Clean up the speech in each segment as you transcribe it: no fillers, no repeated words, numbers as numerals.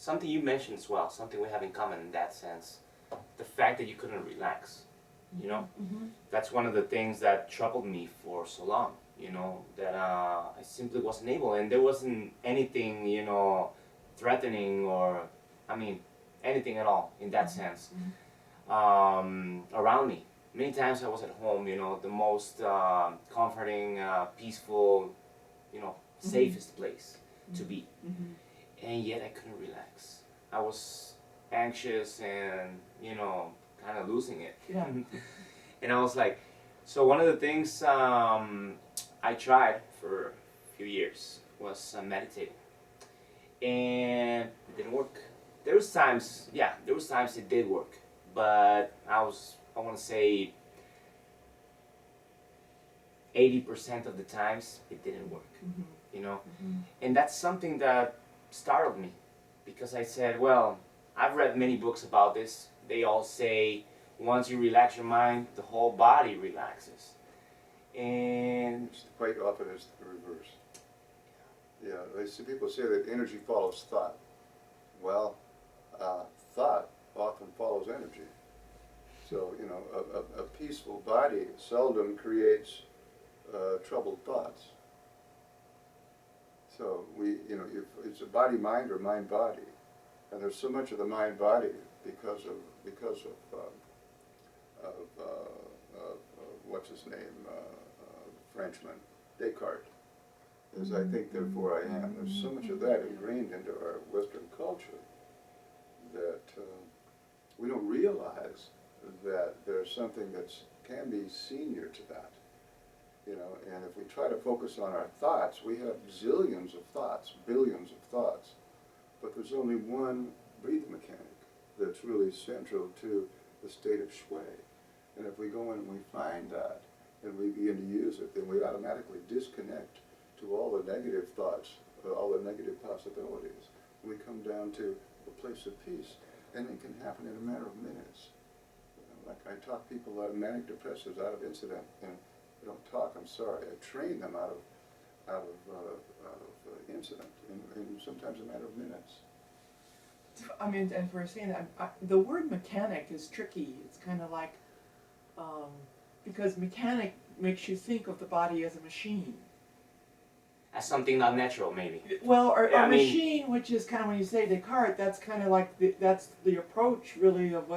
Something you mentioned as well, something we have in common in that sense, the fact that you couldn't relax, you know? Mm-hmm. That's one of the things that troubled me for so long, you know, that I simply wasn't able, and there wasn't anything, you know, threatening or, I mean, anything at all in that sense around me. Many times I was at home, you know, the most comforting, peaceful, you know, safest place to be. Mm-hmm. And yet I couldn't relax. I was anxious and, you know, kind of losing it. Yeah. And I was like, so one of the things I tried for a few years was meditating, and it didn't work. There was times, yeah, there was times it did work, but I want to say 80% of the times it didn't work, Mm-hmm. you know? Mm-hmm. And that's something that startled me because I said, well, I've read many books about this. They all say once you relax your mind, the whole body relaxes. And Quite often it's the reverse. Yeah, they see people say that energy follows thought. Well, thought often follows energy. So, you know, a peaceful body seldom creates troubled thoughts. So you know, if it's a body-mind or mind-body, and there's so much of the mind-body because of what's his name, Frenchman, Descartes. As I think, therefore I am. There's so much of that ingrained into our Western culture that we don't realize that there's something that can be senior to that. You know, and if we try to focus on our thoughts, we have zillions of thoughts, billions of thoughts, but there's only one breathing mechanic that's really central to the state of shui. And if we go in and we find that, and we begin to use it, then we automatically disconnect to all the negative thoughts, all the negative possibilities. We come down to a place of peace, and it can happen in a matter of minutes. You know, like I talk people out of manic depressives out of incident, and I don't talk, I'm sorry, I train them out of incident in sometimes a matter of minutes. I mean, and we're saying that the word mechanic is tricky. It's kind of like because mechanic makes you think of the body as a machine. as something not natural, maybe. Well, or Yeah, a I mean- machine, which is kind of when you say Descartes, that's kind of like that's the approach really of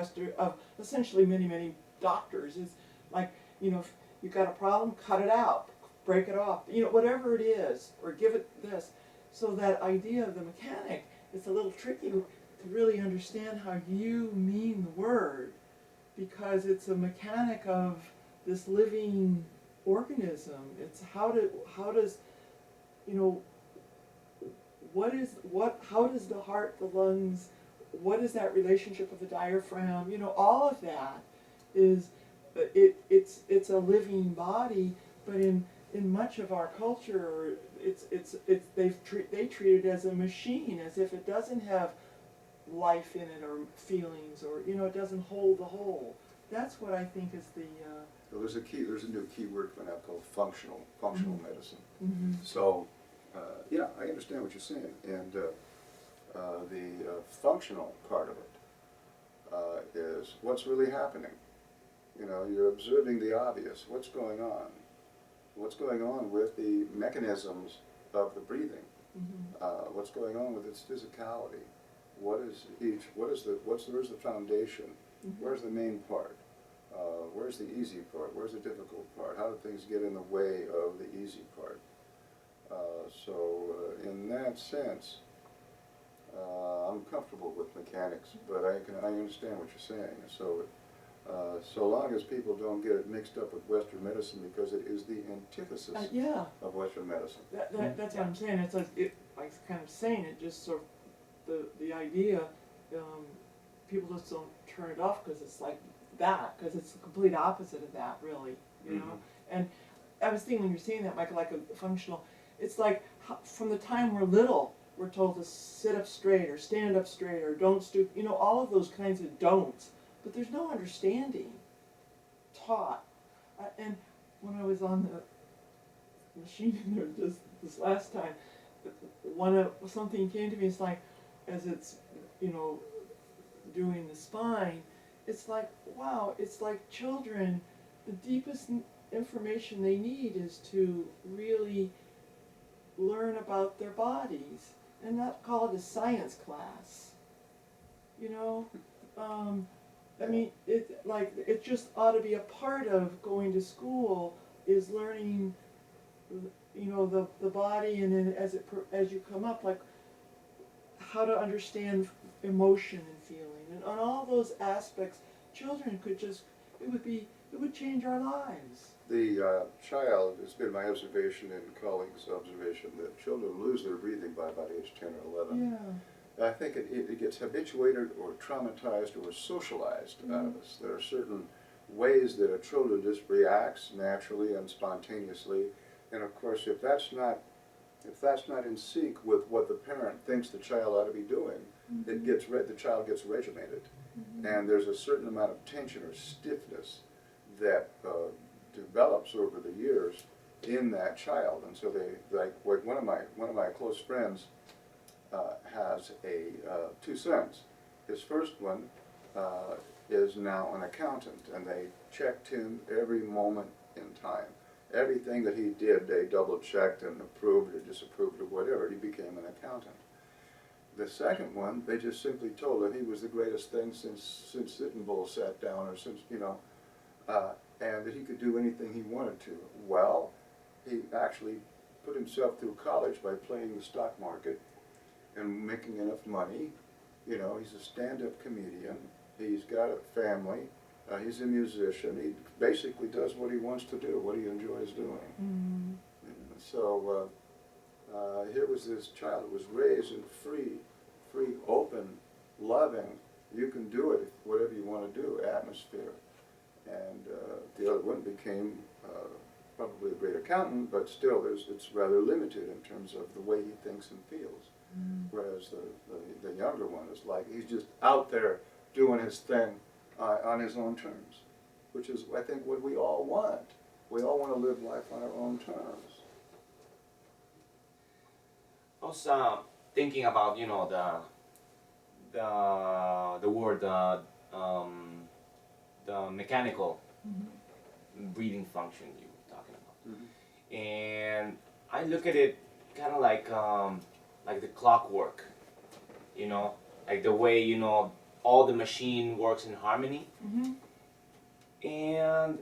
essentially many doctors is like, you know, if you've got a problem, cut it out, break it off, you know, whatever it is, or give it this. So that idea of the mechanic, it's a little tricky to really understand how you mean the word, because it's a mechanic of this living organism. It's how does, you know, how does the heart, the lungs, what is that relationship with the diaphragm, you know, all of that is, it's a living body, but in much of our culture, they treat it as a machine, as if it doesn't have life in it or feelings, or, you know, it doesn't hold the whole. That's what I think is the So there's a new key word coming out called functional medicine. mm-hmm. So, yeah, I understand what you're saying, and the functional part of it is what's really happening. You know, you're observing the obvious. What's going on? What's going on with the mechanisms of the breathing? Mm-hmm. What's going on with its physicality? Where's the foundation? Mm-hmm. Where's the main part? Where's the easy part? Where's the difficult part? How do things get in the way of the easy part? In that sense, I'm comfortable with mechanics, but I understand what you're saying. So long as people don't get it mixed up with Western medicine, because it is the antithesis Yeah, of Western medicine. that's what I'm saying. It's like I was kind of saying it, just sort of the idea. People just don't turn it off because it's like that, because it's the complete opposite of that, really. You know. And I was thinking when you're saying that, Michael, like a functional. It's like from the time we're little, we're told to sit up straight or stand up straight or don't stoop. You know, all of those kinds of don'ts. But there's no understanding taught. And when I was on the machine in there just this last time, something came to me. It's like, as it's you know, doing the spine, it's like, wow, it's like children, the deepest information they need is to really learn about their bodies and not call it a science class, you know? I mean, it just ought to be a part of going to school is learning, you know, the body, and then as you come up, like how to understand emotion and feeling, and on all those aspects, children could just, it would change our lives. The child, it's been my observation and colleagues' observation that children lose their breathing by about age 10 or 11. Yeah. I think it gets habituated or traumatized or socialized out of us. There are certain ways that a child just reacts naturally and spontaneously, and of course, if that's not in sync with what the parent thinks the child ought to be doing, the child gets regimented, and there's a certain amount of tension or stiffness that develops over the years in that child, and so one of my close friends has two sons. His first one is now an accountant, and they checked him every moment in time. Everything that he did, they double-checked and approved or disapproved or whatever. He became an accountant. The second one, they just simply told him he was the greatest thing since Sitting Bull sat down, or since, you know, and that he could do anything he wanted to. Well, he actually put himself through college by playing the stock market and making enough money. You know, he's a stand-up comedian. He's got a family. He's a musician. He basically does what he wants to do, what he enjoys doing. And so here was this child who was raised in free, open, loving, you can do it, whatever you want to do, atmosphere. And the other one became probably a great accountant, but still it's rather limited in terms of the way he thinks and feels. Whereas the younger one is like, he's just out there doing his thing on his own terms, which is, I think, what we all want. We all want to live life on our own terms. I was thinking about, you know, the word the mechanical breathing function you were talking about, and I look at it kind of like the clockwork, you know, like the way, you know, all the machine works in harmony. And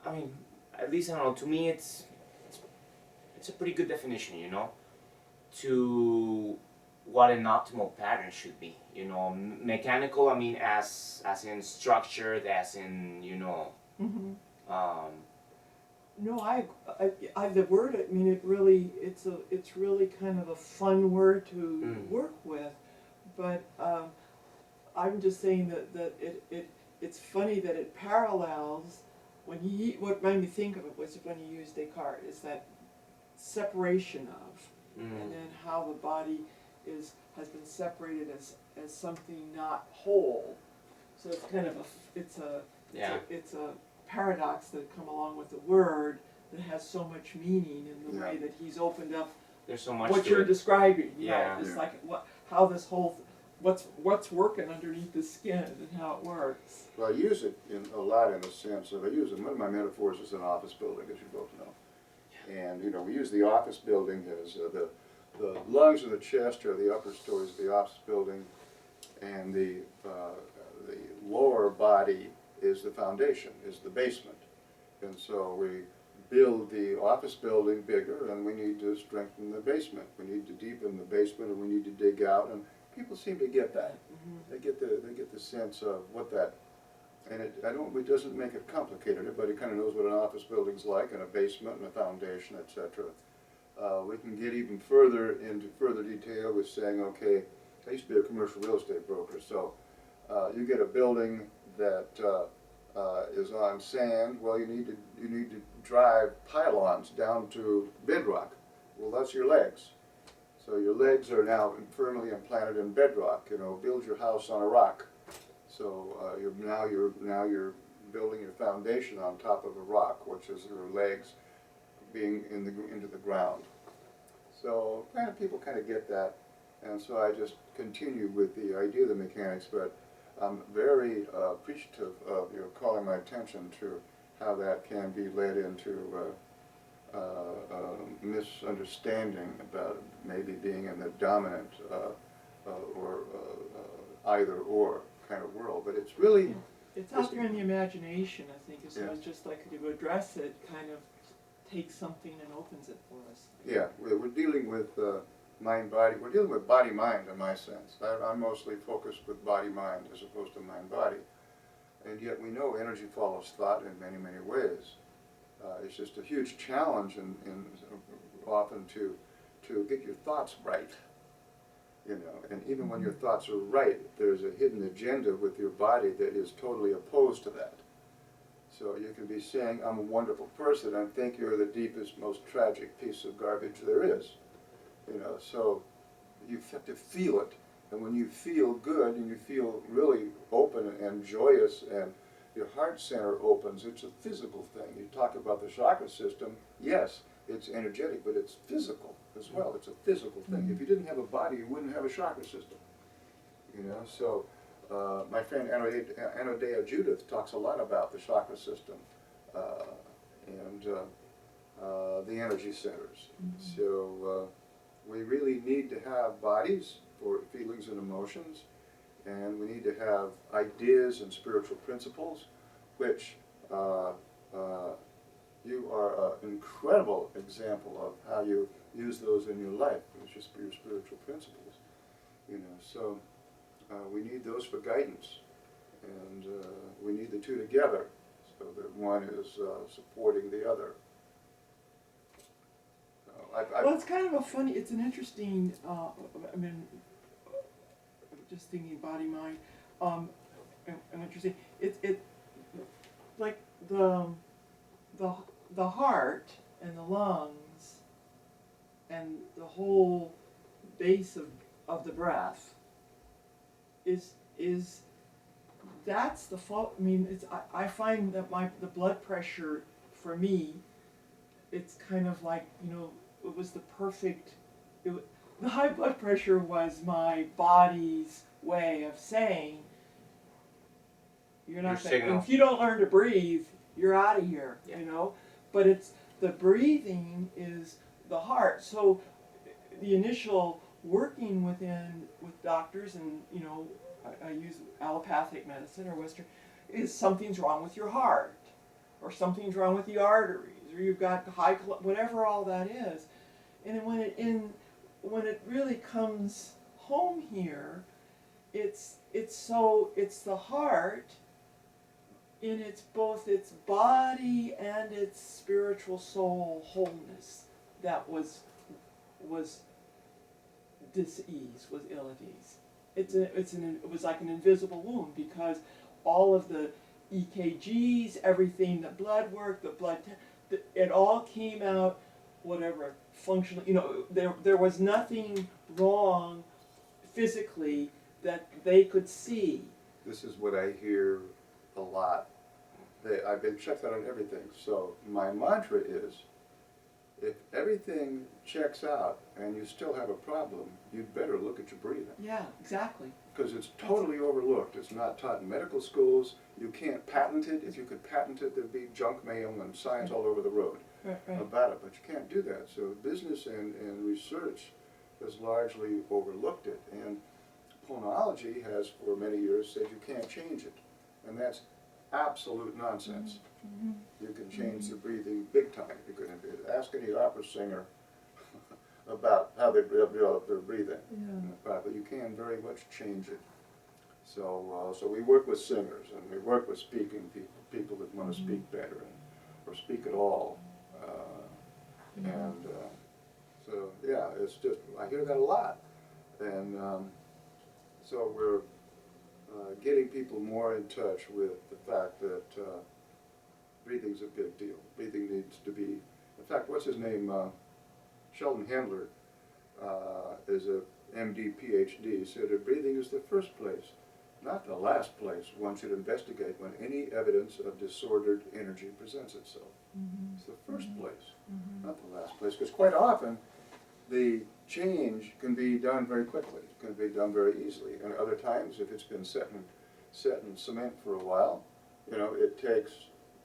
I mean, at least, I don't know, to me it's a pretty good definition, you know, to what an optimal pattern should be, you know. Mechanical, I mean, as in structured, as in, you know. No, I the word, I mean, it's really kind of a fun word to work with, but I'm just saying that it's funny that it parallels what made me think of it was when you used Descartes, is that separation of, and then how the body has been separated as something not whole. So it's kind of it's a paradox that come along with the word that has so much meaning in the way that he's opened up. There's so much what to you're it. describing. Yeah. Right? It's like how this whole what's working underneath the skin and how it works. Well, I use it a lot in the sense of, one of my metaphors is an office building, as you both know. And, you know, we use the office building as the lungs and the chest are the upper stories of the office building, and the lower body is the foundation, is the basement. And so we build the office building bigger, and we need to strengthen the basement. We need to deepen the basement, and we need to dig out, and people seem to get that. They get the sense of what that, and it doesn't make it complicated. Everybody kind of knows what an office building's like, and a basement, and a foundation, etc. We can get even further into further detail with saying, okay, I used to be a commercial real estate broker, so you get a building that is on sand. Well, you need to drive pylons down to bedrock. Well, that's your legs. So your legs are now firmly implanted in bedrock. You know, build your house on a rock. So you're building your foundation on top of a rock, which is your legs being into the ground. So kind of people kind of get that, and so I just continue with the idea of the mechanics, but I'm very appreciative of your calling my attention to how that can be led into misunderstanding about maybe being in the dominant or either or kind of world. But it's really It's out there in the imagination, I think, so Yeah. it's just like to address it kind of takes something and opens it for us. yeah, we're dealing with mind-body. We're dealing with body-mind in my sense. I'm mostly focused with body-mind as opposed to mind-body. And yet we know energy follows thought in many, many ways. It's just a huge challenge in often to get your thoughts right. You know, and even when your thoughts are right, there's a hidden agenda with your body that is totally opposed to that. So you can be saying, I'm a wonderful person, and think you're the deepest, most tragic piece of garbage there is. You know, so you have to feel it. And when you feel good and you feel really open and joyous and your heart center opens, it's a physical thing. You talk about the chakra system, yes, it's energetic, but it's physical as well. It's a physical thing. If you didn't have a body, you wouldn't have a chakra system. You know, so my friend Anodea Judith talks a lot about the chakra system and the energy centers. So we really need to have bodies for feelings and emotions, and we need to have ideas and spiritual principles, which you are an incredible example of how you use those in your life. It's just your spiritual principles, you know. So we need those for guidance, and we need the two together, so that one is supporting the other. Well, it's kind of a funny, it's an interesting, I mean, just thinking body, mind, and interesting, it, like the heart and the lungs and the whole base of the breath is that's the fault. I mean, it's, I find that the blood pressure for me, it's kind of like, you know, it was the perfect, the high blood pressure was my body's way of saying, you're not Your gonna, signal. if you don't learn to breathe, you're out of here, Yeah. you know? But it's, the breathing is the heart. So the initial working with doctors, and, you know, I use allopathic medicine or Western, is something's wrong with your heart, or something's wrong with the arteries, or you've got whatever all that is. And then when it really comes home here, it's the heart in its both its body and its spiritual soul wholeness that was dis-ease, was ill at ease. It was like an invisible wound, because all of the EKGs, everything, the blood work, it all came out, whatever, functional, you know, there was nothing wrong physically that they could see. This is what I hear a lot. I've been checked out on everything. So my mantra is, if everything checks out and you still have a problem, you'd better look at your breathing. Yeah, exactly. Because it's totally overlooked. It's not taught in medical schools. You can't patent it. If you could patent it, there'd be junk mail and science all over the road Right. about it. But you can't do that. So business and research has largely overlooked it. And pulmonology has for many years said you can't change it. And that's absolute nonsense. Mm-hmm. You can change the breathing big time. You can ask any opera singer about how they develop their breathing. Yeah. But you can very much change it. So we work with singers, and we work with speaking people that want to speak better, or speak at all. So yeah, it's just, I hear that a lot. And so we're getting people more in touch with the fact that breathing's a big deal. Breathing needs to be, in fact, what's his name? Sheldon Handler is a MD, PhD, said that breathing is the first place, not the last place one should investigate when any evidence of disordered energy presents itself. Mm-hmm. It's the first place, not the last place, because quite often the change can be done very quickly, it can be done very easily. And other times, if it's been set in cement for a while, you know, it takes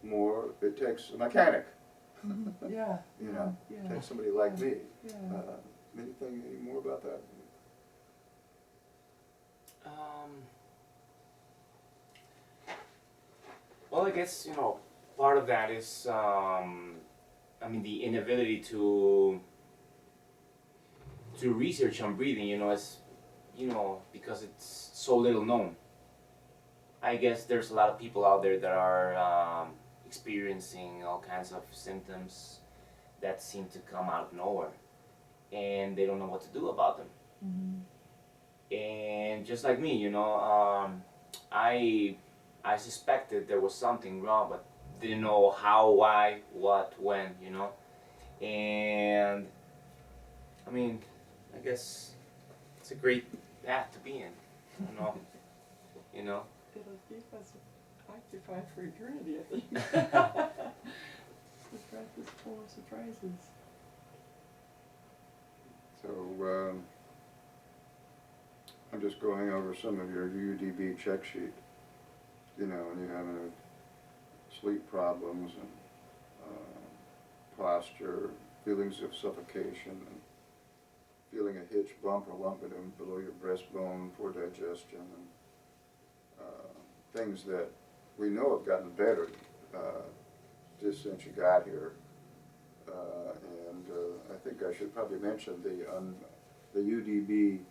a mechanic. Yeah. You know, Yeah. take somebody like me. Yeah. Anything any more about that? Well, I guess, you know, part of that is, I mean, the inability to research on breathing, you know, as you know, because it's so little known. I guess there's a lot of people out there that are experiencing all kinds of symptoms that seem to come out of nowhere, and they don't know what to do about them. And just like me, you know, I suspected there was something wrong, but didn't know how, why, what, when, you know. And I mean, I guess it's a great path to be in, you know. You know. It'll keep us occupied for eternity, I think. This breath is full of surprises. So I'm just going over some of your UDB check sheet. You know, and you're having sleep problems and posture, feelings of suffocation, and feeling a hitch, bump, or lump below your breastbone, poor digestion, and things that we know have gotten better just since you got here. And I think I should probably mention the UDB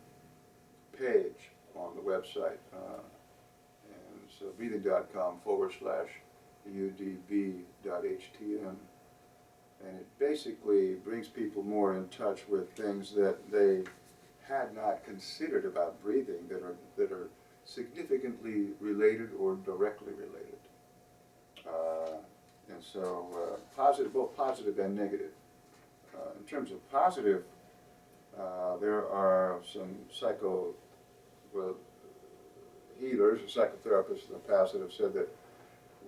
page on the website. And so breathing.com/UDB.htm. And it basically brings people more in touch with things that they had not considered about breathing that are significantly related or directly related. And so positive, both positive and negative. In terms of positive, there are some healers or psychotherapists in the past that have said that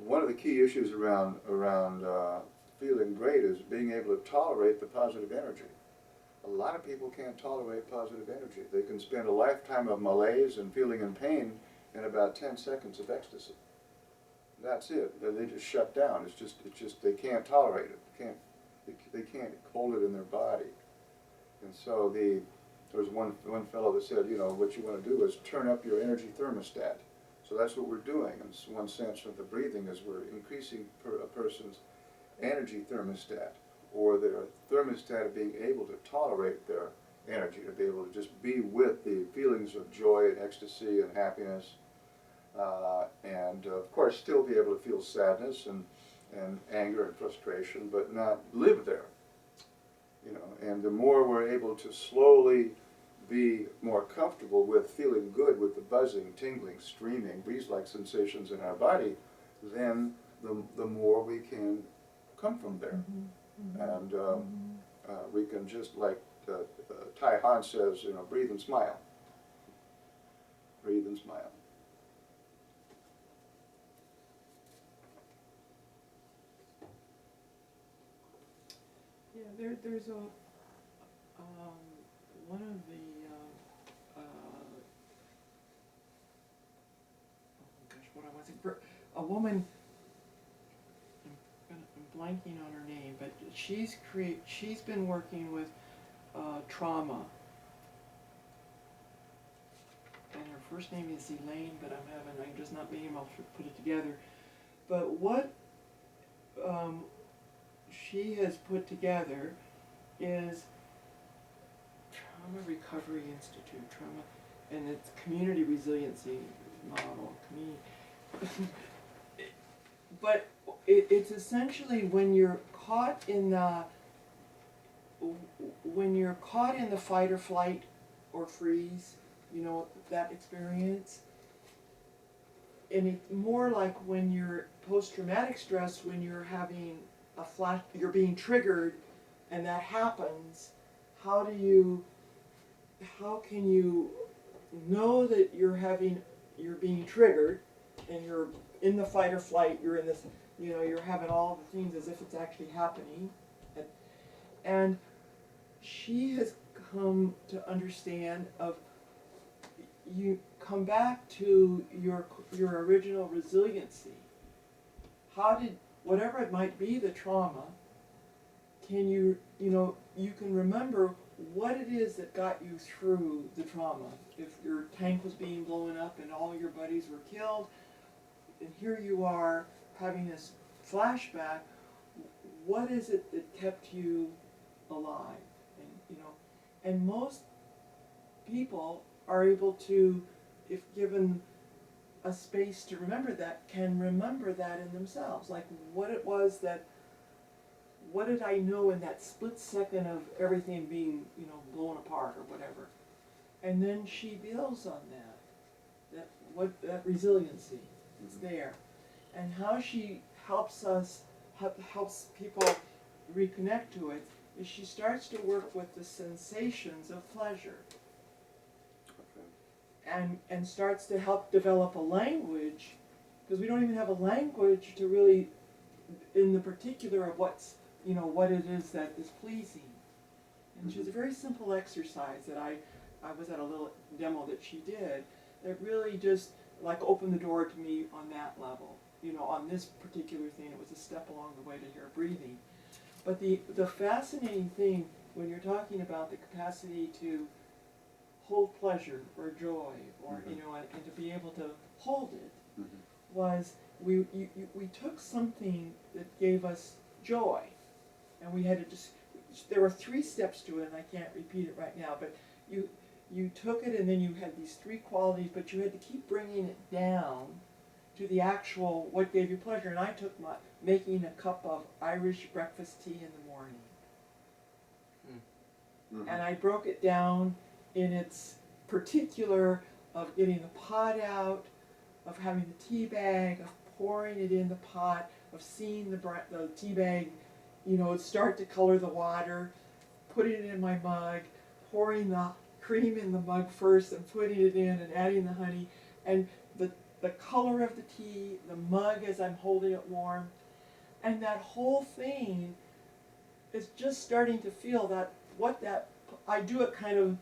one of the key issues around feeling great is being able to tolerate the positive energy. A lot of people can't tolerate positive energy. They can spend a lifetime of malaise and feeling in pain in about 10 seconds of ecstasy. That's it. They just shut down. It's just they can't tolerate it. They can't hold it in their body. And so there was one fellow that said, you know, what you want to do is turn up your energy thermostat. So that's what we're doing. In one sense with the breathing is we're increasing a person's energy thermostat, or their thermostat of being able to tolerate their energy, to be able to just be with the feelings of joy and ecstasy and happiness, and of course still be able to feel sadness and anger and frustration, but not live there. You know, and the more we're able to slowly be more comfortable with feeling good with the buzzing, tingling, streaming, breeze-like sensations in our body, then the more we can come from there. And we can just, like Tai Han says, you know, breathe and smile. Breathe and smile. Yeah, there's one of the oh gosh, what I was a woman. I'm blanking on her name, but she's been working with trauma, and her first name is Elaine, but I'm just not being able to put it together. But what she has put together is Trauma Recovery Institute, and it's community resiliency model. But it's essentially when you're caught in the fight or flight or freeze, you know, that experience. And it's more like when you're post-traumatic stress, when you're having a flash, you're being triggered, and that happens. How can you know that you're being triggered, and you're in the fight or flight, you're in this, you know, you're having all the things as if it's actually happening. And she has come to understand of, you come back to your original resiliency. How did, whatever it might be, the trauma, can you can remember what it is that got you through the trauma. If your tank was being blown up and all your buddies were killed, and here you are having this flashback, what is it that kept you alive? And most people are able to, if given a space to remember that, can remember that in themselves, like what it was that, what did I know in that split second of everything being, blown apart or whatever. And then she builds on that resiliency is there. And how she helps people reconnect to it is she starts to work with the sensations of pleasure. And starts to help develop a language, because we don't even have a language to really, in the particular of what's, what it is that is pleasing. And she's a very simple exercise that I was at a little demo that she did that really just like opened the door to me on that level. On this particular thing, it was a step along the way to her breathing. But the fascinating thing when you're talking about the capacity to hold pleasure or joy, or and to be able to hold it, was we took something that gave us joy, and we had to just, there were 3 steps to it, and I can't repeat it right now, but you took it and then you had these 3 qualities, but you had to keep bringing it down to the actual what gave you pleasure. And I took making a cup of Irish breakfast tea in the morning, and I broke it down in its particular of getting the pot out, of having the tea bag, of pouring it in the pot, of seeing the tea bag, start to color the water, putting it in my mug, pouring the cream in the mug first and putting it in and adding the honey, and the color of the tea, the mug as I'm holding it warm, and that whole thing is just starting to feel I do it kind of,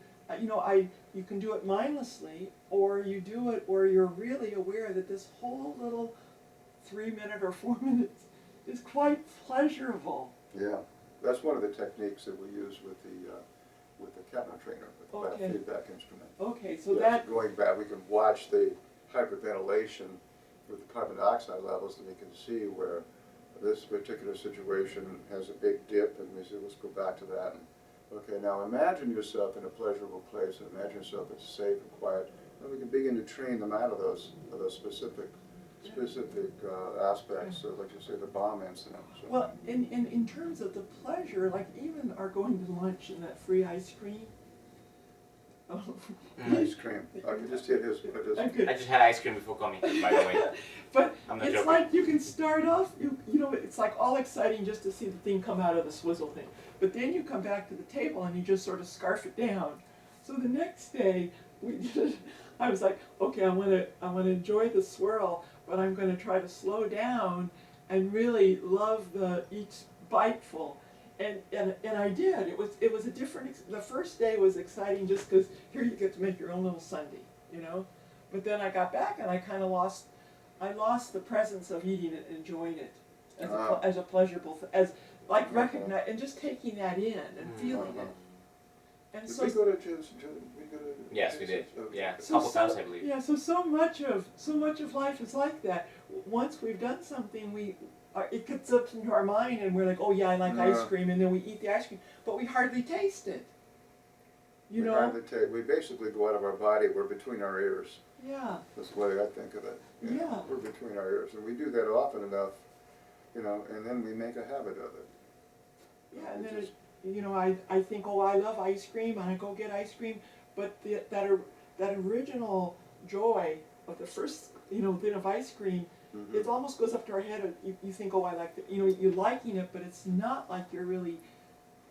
you can do it mindlessly, or you do it where you're really aware that this whole little 3-minute or 4 minutes is quite pleasurable. Yeah, that's one of the techniques that we use with the cabinet trainer, with the biofeedback instrument. Okay, so yes, going back, we can watch the hyperventilation with the carbon dioxide levels, and we can see where this particular situation has a big dip, and we say, let's go back to that. And, okay, now imagine yourself in a pleasurable place, and imagine yourself that's safe and quiet, and we can begin to train them out of those specific aspects, so like you say, the bomb incident. So. Well, in terms of the pleasure, like even our going to lunch and that free ice cream. Ice cream. Oh, you just hit his. I just had ice cream before coming, by the way. But it's joking. like you can start off, it's like all exciting just to see the thing come out of the swizzle thing. But then you come back to the table and you just sort of scarf it down. So the next day, I was like, okay, I want to enjoy the swirl, but I'm going to try to slow down and really love each biteful. And I did. It was a different. The first day was exciting just because here you get to make your own little sundae, But then I got back and I kind of lost the presence of eating it, enjoying it as a pleasurable, recognize and just taking that in and feeling it. And did so we go to Yes, we did. Okay. Yeah, a couple times I believe. Yeah, so much of life is like that. Once we've done something, it gets up into our mind, and we're like, oh yeah, I like ice cream, and then we eat the ice cream, but we hardly taste it. You know? We basically go out of our body. We're between our ears. Yeah. That's the way I think of it. Yeah. We're between our ears, and we do that often enough, and then we make a habit of it. Yeah, and then I think, oh, I love ice cream, and I go get ice cream, but that original joy of the first bit of ice cream, it almost goes up to our head. You think, oh, I like it. You're liking it, but it's not like you're really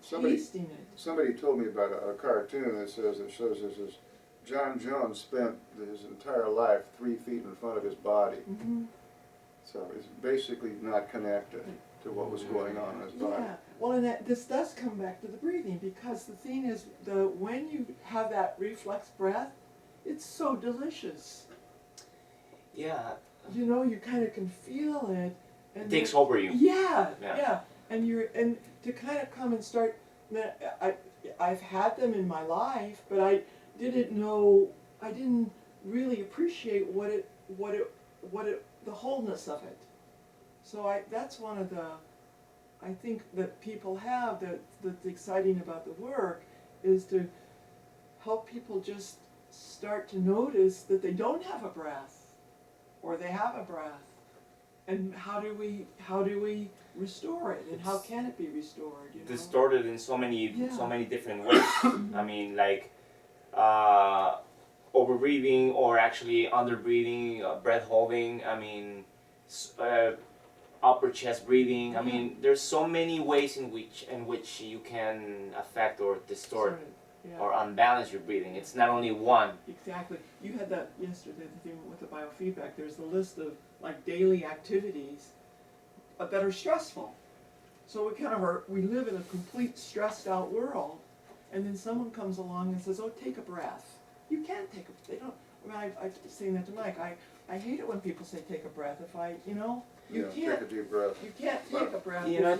tasting it. Somebody told me about a cartoon that shows this John Jones spent his entire life 3 feet in front of his body. So it's basically not connected. to what was going on in his body. Yeah, well, and this does come back to the breathing, because the thing is, when you have that reflex breath, it's so delicious. Yeah. You know, you kind of can feel it. And It takes over you. Yeah, Yeah. yeah. And to kind of come and start, I've had them in my life, but I didn't really appreciate the wholeness of it. So that's one of the, I think that people have that's exciting about the work, is to help people just start to notice that they don't have a breath, or they have a breath, and how do we restore it, and how can it be restored? You know? Distorted in so many Yeah. different ways. I mean, like over breathing, or actually under breathing, breath holding. I mean, upper chest breathing. I mean, there's so many ways in which you can affect or distort Yeah. or unbalance your breathing. It's not only one. Exactly. You had that yesterday, the thing with the biofeedback. There's a list of like daily activities that are stressful. So we live in a complete stressed out world, and then someone comes along and says, "Oh, take a breath." You can't take a. They don't. I mean, I was saying that to Mike. I hate it when people say take a breath. You can't. Take a deep breath. You can't take a breath You know,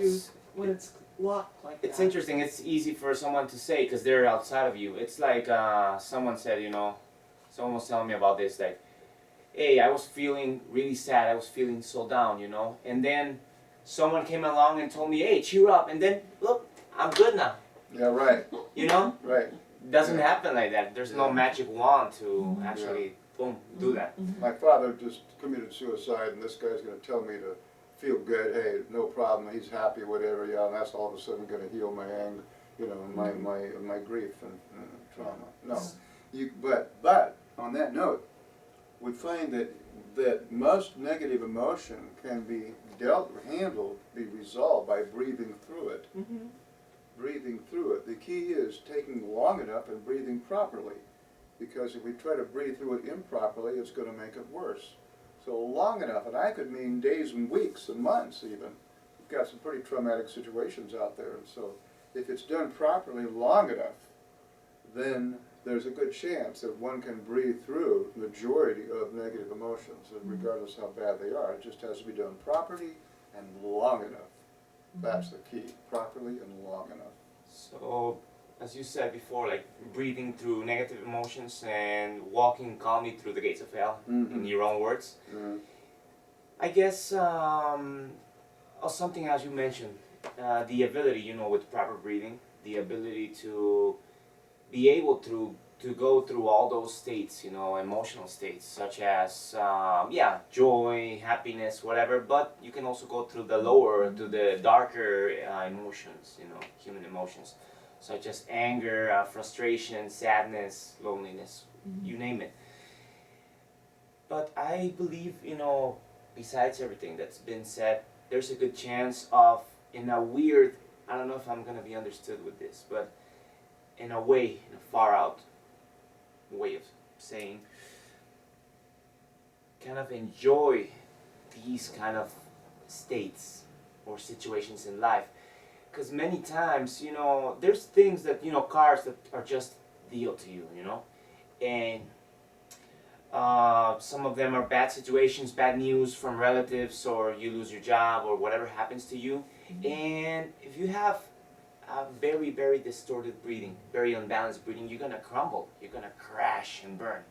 when it's locked like that. It's interesting. It's easy for someone to say because they're outside of you. It's like someone said, someone was telling me about this. Like, hey, I was feeling really sad. I was feeling so down, and then someone came along and told me, hey, cheer up. And then look, I'm good now. Yeah, right. Right. It doesn't Yeah. happen like that. There's no Yeah. magic wand to actually, boom, do that. My father just committed suicide, and this guy's going to tell me to feel good. Hey, no problem. He's happy, whatever. Yeah, and that's all of a sudden going to heal my anger, my grief and trauma. No, but on that note, we find that most negative emotion can be handled, be resolved by breathing through it. Mm-hmm. Breathing through it. The key is taking long enough and breathing properly, because if we try to breathe through it improperly, it's going to make it worse. So long enough, and I could mean days and weeks and months even. We've got some pretty traumatic situations out there, and so if it's done properly long enough, then there's a good chance that one can breathe through the majority of negative emotions, regardless how bad they are. It just has to be done properly and long enough. That's the key, properly and long enough. So, as you said before, like breathing through negative emotions and walking calmly through the gates of hell, in your own words. Mm-hmm. I guess something as you mentioned, the ability, with proper breathing, the ability to be able to go through all those states, emotional states, such as, joy, happiness, whatever, but you can also go through the lower, to the darker emotions, human emotions, such as anger, frustration, sadness, loneliness, you name it. But I believe, besides everything that's been said, there's a good chance of, in a weird, I don't know if I'm going to be understood with this, but in a way, in a far out way of saying, kind of enjoy these kind of states or situations in life. Because many times, there's things that, cars that are just deal to you, and some of them are bad situations, bad news from relatives, or you lose your job, or whatever happens to you. And if you have a very, very distorted breathing, very unbalanced breathing, you're going to crumble, you're going to crash and burn.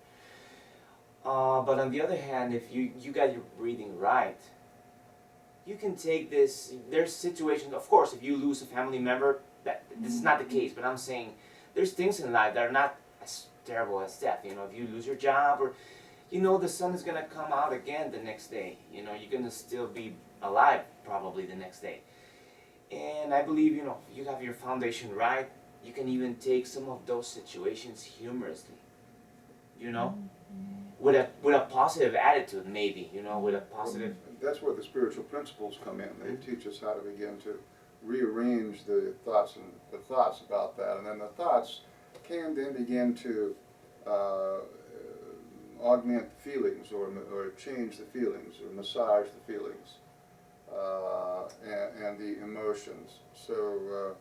But on the other hand, if you got your breathing right, you can take this. There's situations, of course, if you lose a family member, this is not the case, but I'm saying there's things in life that are not as terrible as death. If you lose your job, or the sun is going to come out again the next day. You're going to still be alive probably the next day. And I believe, you have your foundation right, you can even take some of those situations humorously, with a positive attitude, maybe, with a positive. That's where the spiritual principles come in. They teach us how to begin to rearrange the thoughts about that, and then the thoughts can then begin to augment the feelings, or change the feelings, or massage the feelings. and the emotions. So